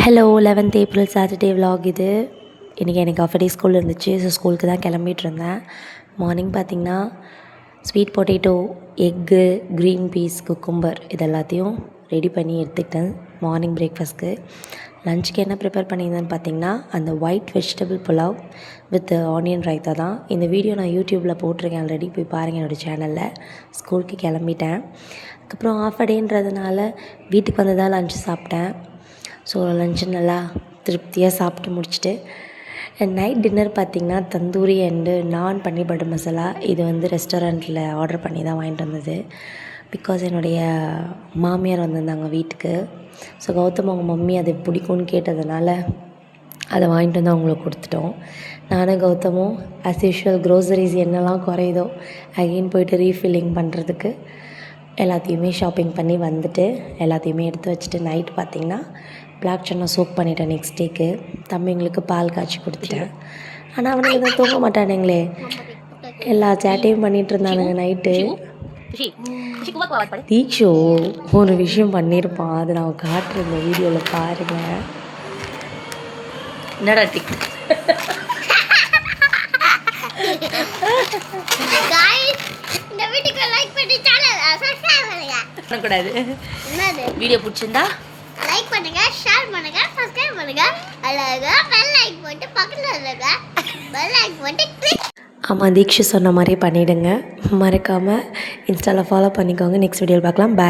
Hello 11th April Saturday vlog இது. இன்றைக்கி எனக்கு ஆஃப் டே ஸ்கூல் இருந்துச்சு. ஸோ ஸ்கூலுக்கு தான் கிளம்பிட்டு இருந்தேன். மார்னிங் பார்த்திங்கன்னா sweet potato, egg, green peas, cucumber இது எல்லாத்தையும் ரெடி பண்ணி எடுத்துக்கிட்டேன் மார்னிங் பிரேக்ஃபாஸ்ட்க்கு. லஞ்சுக்கு என்ன ப்ரிப்பேர் பண்ணியிருந்தேன்னு பார்த்திங்கன்னா அந்த white vegetable pulao with onion raita தான். இந்த வீடியோ நான் யூடியூப்பில் போட்டிருக்கேன் ஆல்ரெடி, போய் பாருங்கள் என்னோடய சேனலில். ஸ்கூலுக்கு கிளம்பிட்டேன். அதுக்கப்புறம் ஆஃப் டேன்றதுனால வீட்டுக்கு வந்து தான் லஞ்சு சாப்பிட்டேன். ஸோ லஞ்சு நல்லா திருப்தியாக சாப்பிட்டு முடிச்சுட்டு நைட் டின்னர் பார்த்திங்கன்னா தந்தூரி அண்டு நான் பன்னீர் பட்டர் மசாலா. இது வந்து ரெஸ்டாரண்ட்டில் ஆர்டர் பண்ணி தான் வாங்கிட்டு வந்தது. பிகாஸ் என்னுடைய மாமியார் வந்திருந்தாங்க வீட்டுக்கு. ஸோ கௌதம் அவங்க மம்மி அது பிடிக்கும்னு கேட்டதுனால அதை வாங்கிட்டு வந்து அவங்களுக்கு கொடுத்துட்டோம். நானும் கௌதமும் ஆஸ் யூஷுவல் க்ரோசரிஸ் என்னெல்லாம் குறையுதோ அகெயின் போய்ட்டு ரீஃபில்லிங் பண்ணுறதுக்கு எல்லாத்தையுமே ஷாப்பிங் பண்ணி வந்துட்டு எல்லாத்தையுமே எடுத்து வச்சுட்டு நைட் பார்த்திங்கன்னா பிளாக் சன்னா சோக் பண்ணிட்டேன் நெக்ஸ்ட் டேக்கு. தம்பிங்களுக்கு பால் காய்ச்சி கொடுத்துட்டேன். ஆனால் அவனுக்கு தான் தூங்க மாட்டானுங்களே, எல்லா சேட்டையும் பண்ணிகிட்டு இருந்தானுங்க நைட்டு. தீக்ஷோ ஒரு விஷயம் பண்ணியிருப்பான், அதை நான் காட்டுறேன் இந்த வீடியோவில் பாருங்கள். என்னடா டிக் பண்ணக்கூடாது. வீடியோ பிடிச்சிருந்தா லைக் பண்ணுங்க, ஷேர் பண்ணுங்க, சப்ஸ்கிரைப் பண்ணுங்க. அழகா பெல் ஐகான் போட்டு பக்கத்துல இருக்க பெல் ஐகான் போட்டு கிளிக். ஆமாம், தீக்ஷு சொன்ன மாதிரியே பண்ணிவிடுங்க. மறக்காமல் இன்ஸ்டாவில் ஃபாலோ பண்ணிக்கோங்க. நெக்ஸ்ட் வீடியோவில் பார்க்கலாம். பாய்.